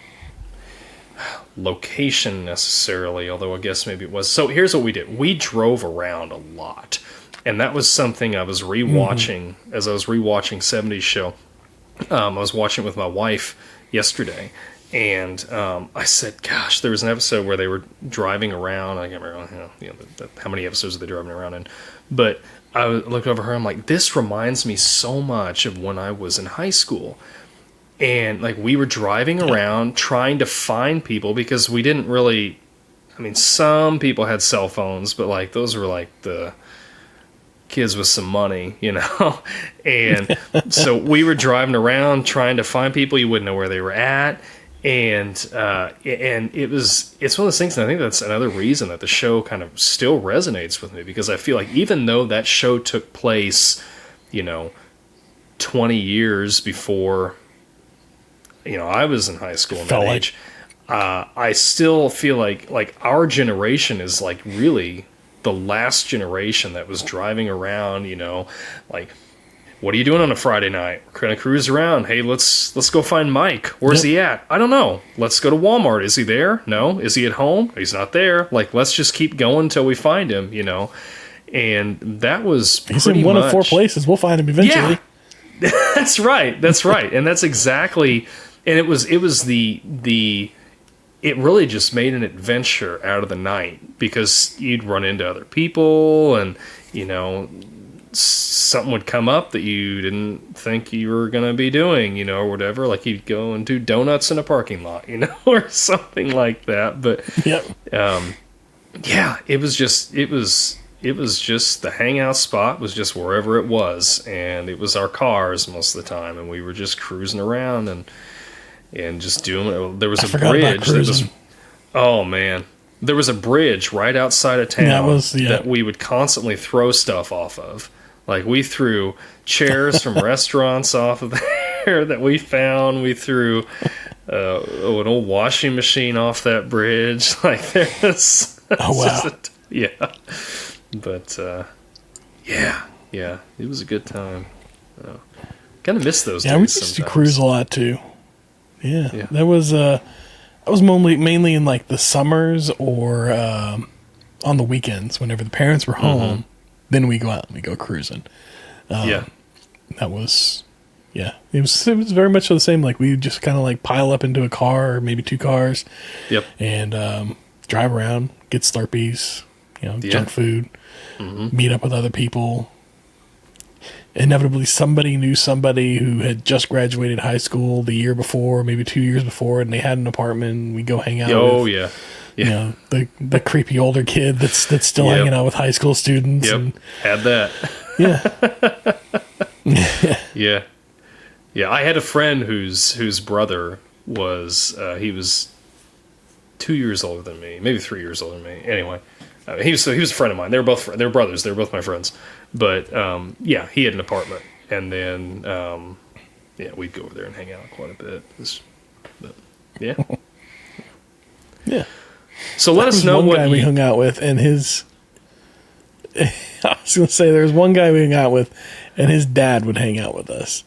location necessarily, although I guess maybe it was. So here's what we did. We drove around a lot, and that was something I was rewatching as I was rewatching 70s show. I was watching it with my wife yesterday, and I said, gosh, there was an episode where they were driving around. I can't remember how many episodes are they driving around in, but I looked over her, I'm like, this reminds me so much of when I was in high school. And like we were driving around trying to find people, because we didn't really, some people had cell phones, but like those were like the kids with some money, and so we were driving around trying to find people. You wouldn't know where they were at. And it's one of those things, and I think that's another reason that the show kind of still resonates with me, because I feel like even though that show took place, 20 years before I was in high school in that age. I still feel like our generation is like really the last generation that was driving around, like, what are you doing on a Friday night? We're going to cruise around. Hey, let's go find Mike. Where's he at? I don't know. Let's go to Walmart. Is he there? No. Is he at home? He's not there. Like, let's just keep going until we find him, And that was He's in one of 4 places. We'll find him eventually. Yeah. That's right. And that's exactly. And it really just made an adventure out of the night, because you'd run into other people, and something would come up that you didn't think you were going to be doing, or whatever. Like you'd go and do donuts in a parking lot, or something like that. But it was just the hangout spot was just wherever it was, and it was our cars most of the time, and we were just cruising around and just doing it. There was a bridge that was, oh man, there was a bridge right outside of town Yeah. that we would constantly throw stuff off of. Like, we threw chairs from restaurants off of there that we found. We threw an old washing machine off that bridge. Like, there's... Oh, wow. Yeah. But, yeah, it was a good time. Kind of miss those days. Yeah, we used to sometimes. cruise a lot too. Yeah. That was mainly in like the summers or on the weekends whenever the parents were home. Then we go out and we go cruising. That was it was very much the same. Like, we just kind of like pile up into a car or maybe two cars. Yep. And drive around, get Slurpees, junk food, meet up with other people. Inevitably, somebody knew somebody who had just graduated high school the year before, maybe 2 years before, and they had an apartment. And we go hang out. Yeah. The creepy older kid that's still hanging out with high school students. Yep, And, had that. yeah. Yeah. I had a friend whose brother was he was 2 years older than me, maybe 3 years older than me. Anyway, he was a friend of mine. They were brothers. They were both my friends. But he had an apartment, and then we'd go over there and hang out quite a bit. Yeah. So let us know one what guy we hung out with, and his. I was going to say there was one guy we hung out with, and his dad would hang out with us.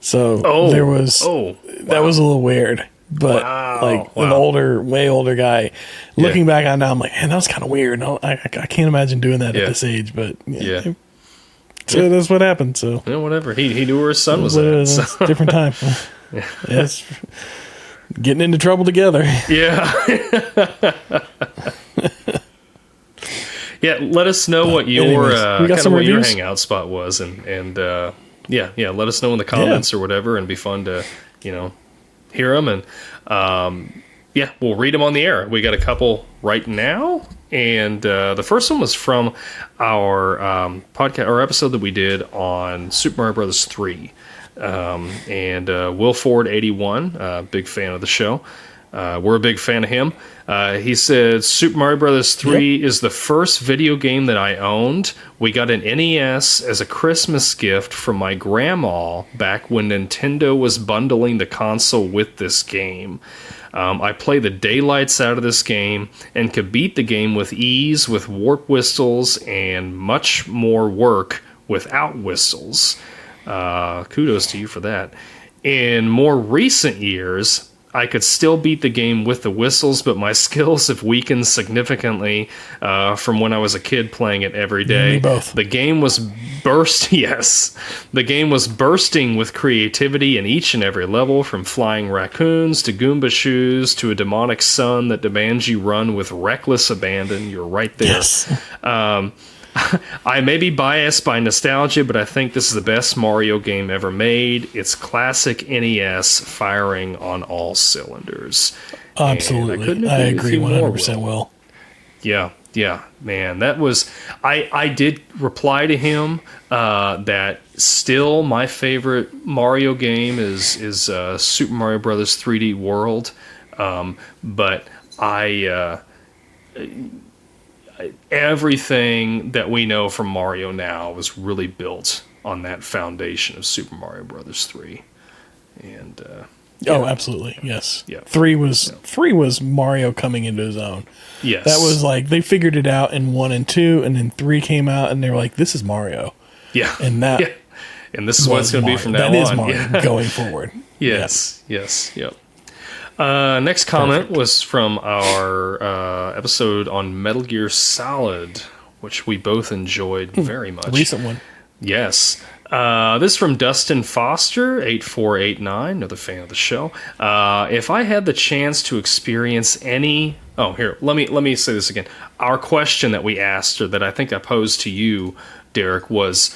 So there was that was a little weird, but an way older guy. Looking back on it now, I'm like, man, that was kind of weird. No, I can't imagine doing that at this age, but so that's what happened. So whatever. He knew where his son was at. So. Different time. Yes. Getting into trouble together. Yeah. Let us know what your hangout spot was, and let us know in the comments or whatever, and be fun to hear them, and we'll read them on the air. We got a couple right now, and the first one was from our podcast or episode that we did on Super Mario Brothers 3. And Will Ford 81, big fan of the show. We're a big fan of him. He said Super Mario Brothers 3 is the first video game that I owned. We got an NES as a Christmas gift from my grandma back when Nintendo was bundling the console with this game. I play the daylights out of this game and could beat the game with ease with warp whistles and much more work without whistles. Kudos to you for that. In more recent years, I could still beat the game with the whistles, but my skills have weakened significantly from when I was a kid playing it every day. Me both. The game was the game was bursting with creativity in each and every level, from flying raccoons to Goomba shoes to a demonic sun that demands you run with reckless abandon. You're right there. Yes. I may be biased by nostalgia, but I think this is the best Mario game ever made. It's classic NES firing on all cylinders. Absolutely. I agree 100% Will. Yeah, man. That was... I did reply to him that still my favorite Mario game is Super Mario Brothers 3D World. But everything that we know from Mario now was really built on that foundation of Super Mario Brothers 3. And absolutely, yes. Yeah. 3 was Mario coming into his own. Yes. That was like they figured it out in 1 and 2, and then 3 came out, and they were like, "This is Mario." Yeah. And that. Yeah. And this is what it's going to be from now on. That is Mario going forward. Yes. Yep. Next comment was from our episode on Metal Gear Solid, which we both enjoyed very much. Recent one. Yes. This is from Dustin Foster, 8489, another fan of the show. If I had the chance to experience any... Oh, here, let me say this again. Our question that we asked, or that I think I posed to you, Derek, was...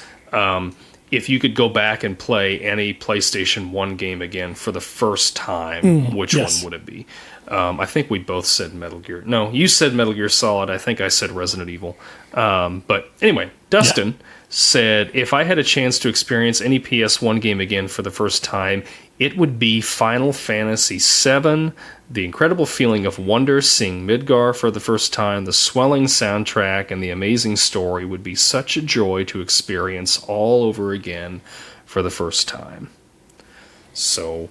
if you could go back and play any PlayStation 1 game again for the first time, which one would it be? I think we both said Metal Gear. No, you said Metal Gear Solid. I think I said Resident Evil. But anyway, Dustin said, if I had a chance to experience any PS1 game again for the first time, it would be Final Fantasy VII. The incredible feeling of wonder seeing Midgar for the first time, the swelling soundtrack, and the amazing story would be such a joy to experience all over again for the first time. So,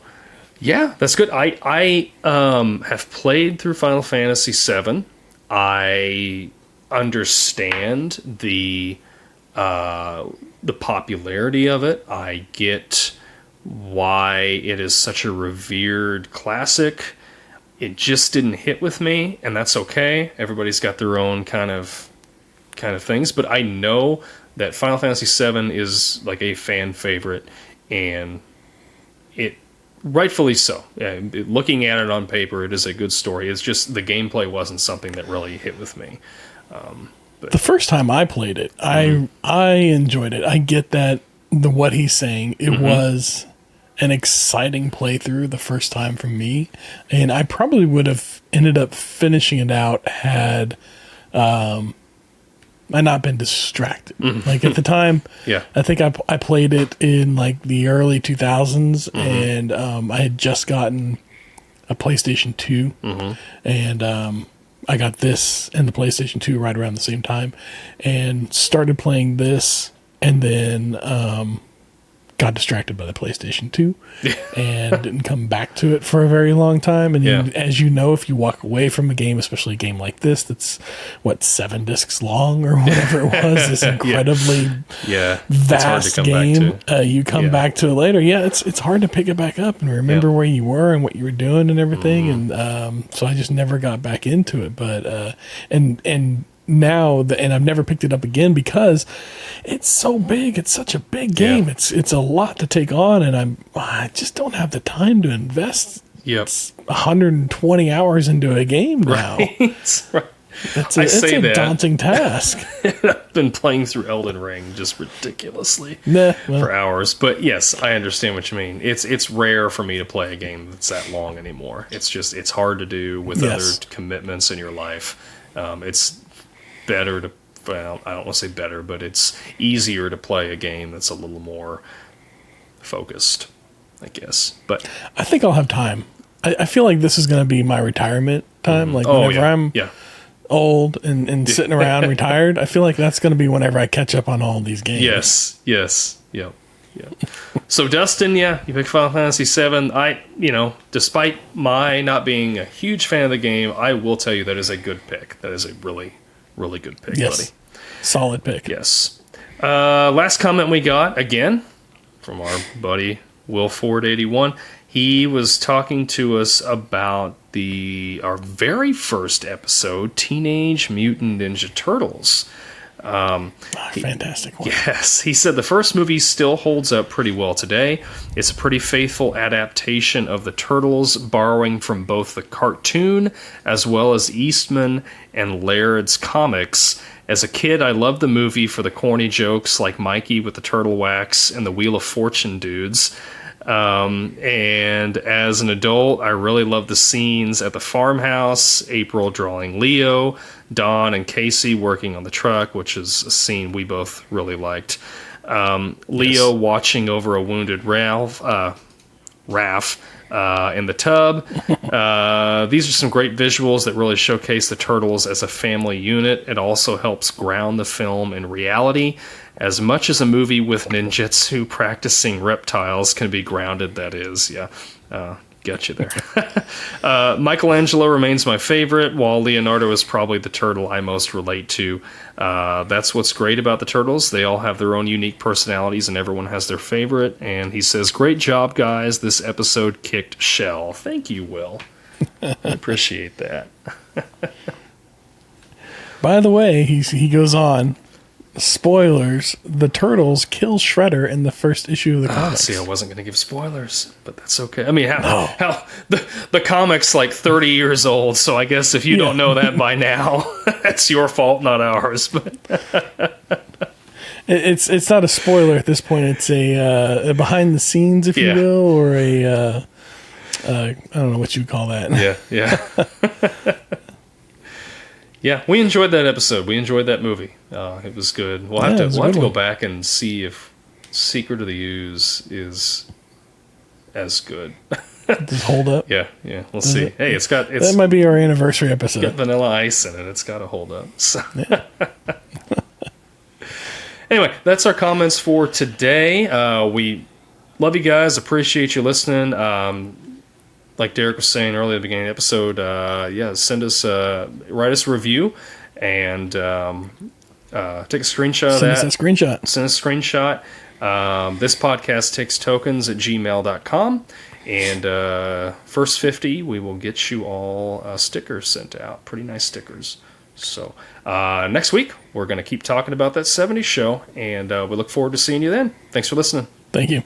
yeah, that's good. I have played through Final Fantasy VII. I understand the popularity of it. I get why it is such a revered classic. It just didn't hit with me, and that's okay. Everybody's got their own kind of things, but I know that Final Fantasy VII is like a fan favorite, and it rightfully so. Looking at it on paper, it is a good story. It's just the gameplay wasn't something that really hit with me. The first time I played it, I enjoyed it. I get that what he's saying. It was an exciting playthrough the first time for me, and I probably would have ended up finishing it out had I not been distracted. Like at the time, I think I played it in like the early 2000s, and I had just gotten a PlayStation 2, and I got this and the PlayStation 2 right around the same time, and started playing this, and then got distracted by the PlayStation 2 and didn't come back to it for a very long time. And as you know, if you walk away from a game, especially a game like this, that's 7 discs long or whatever it was, this incredibly vast game, you come back to it later. It's hard to pick it back up and remember where you were and what you were doing and everything. And so I just never got back into it. But and now, and I've never picked it up again because it's so big. It's such a big game. It's a lot to take on, and I just don't have the time to invest 120 hours into a game now. Right. It's a daunting task. I've been playing through Elden Ring just ridiculously for hours. But yes, I understand what you mean. It's rare for me to play a game that's that long anymore. It's hard to do with other commitments in your life. It's better to, well, I don't want to say better, but it's easier to play a game that's a little more focused, I guess. But I think I'll have time. I feel like this is going to be my retirement time. Like whenever I'm old and sitting around retired, I feel like that's going to be whenever I catch up on all these games. Yes. So Dustin, you picked Final Fantasy VII. Despite my not being a huge fan of the game, I will tell you that is a good pick. That is a really, really good pick, buddy. Solid pick. Yes. Last comment we got, again, from our buddy Will Ford 81. He was talking to us about our very first episode, Teenage Mutant Ninja Turtles. Fantastic one. Yes, he said the first movie still holds up pretty well today. It's a pretty faithful adaptation of the Turtles, borrowing from both the cartoon as well as Eastman and Laird's comics. As a kid, I loved the movie for the corny jokes like Mikey with the turtle wax and the Wheel of Fortune dudes. And as an adult, I really loved the scenes at the farmhouse, April drawing Leo, Don and Casey working on the truck, which is a scene we both really liked. Leo watching over a wounded Raph in the tub. These are some great visuals that really showcase the Turtles as a family unit. It also helps ground the film in reality. As much as a movie with ninjutsu practicing reptiles can be grounded, that is. Got you there. Michelangelo remains my favorite, while Leonardo is probably the turtle I most relate to. That's what's great about the Turtles. They all have their own unique personalities, and everyone has their favorite. And he says, great job, guys. This episode kicked shell. Thank you, Will. I appreciate that. By the way, he goes on, spoilers, the Turtles kill Shredder in the first issue of the comics. See, I wasn't going to give spoilers, but that's okay. I mean, how the comic's like 30 years old, so I guess if you don't know that by now, that's your fault, not ours. But it's not a spoiler at this point. It's a behind the scenes, if you will, or I don't know what you call that. Yeah. Yeah, we enjoyed that episode. We enjoyed that movie. It was good. We'll have to go back and see if Secret of the Ooze is as good. Does it hold up? Yeah. We'll see. Hey, that might be our anniversary episode. Got vanilla ice in it. It's got to hold up. So. Anyway, that's our comments for today. We love you guys. Appreciate you listening. Like Derek was saying earlier at the beginning of the episode, write us a review and take a screenshot of that. Send us a screenshot. Send us a screenshot. This podcast takes tokens at gmail.com. And first 50, we will get you all stickers sent out. Pretty nice stickers. So next week, we're going to keep talking about that 70s show. And we look forward to seeing you then. Thanks for listening. Thank you.